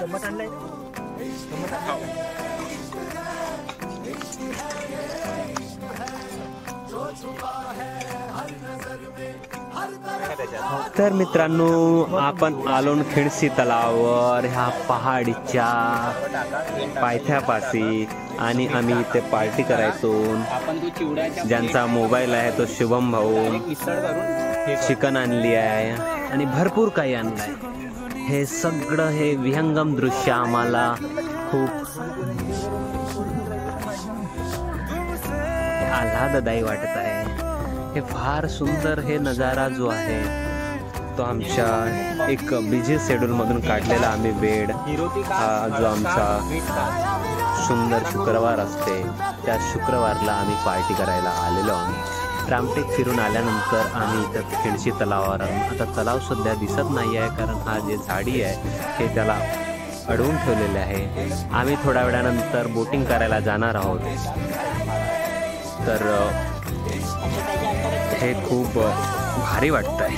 चम्मच आणलाय तर मित्रांनो, आपण आलो खिडसी तलावावर ह्या पहाडीच्या पायथ्यापाशी आणि आम्ही इथे पार्टी करायचो। ज्यांचा मोबाईल आहे तो शुभम भाऊ चिकन आणली आहे आणि भरपूर काही आणलंय। हे सगळं हे विहंगम दृश्य आम्हाला खूप आल्हाददायी वाटत आहे। हे फार सुंदर हे नजारा जो आहे तो आमच्या एक बिझी शेड्यूल मधून काढलेला आम्ही वेळ हा जो आमचा सुंदर शुक्रवार असते त्या शुक्रवारला आम्ही पार्टी करायला आलेलो आहोत। रामटेक फिरून आल्यानंतर आम्ही इथं खिडशी तलावावर आता तलाव सध्या दिसत नाही आहे कारण हा जे झाडी आहे हे त्याला अडवून ठेवलेले आहे। आम्ही थोड्या वेळानंतर बोटिंग करायला जाणार आहोत। तर हे खूप भारी वाटतंय।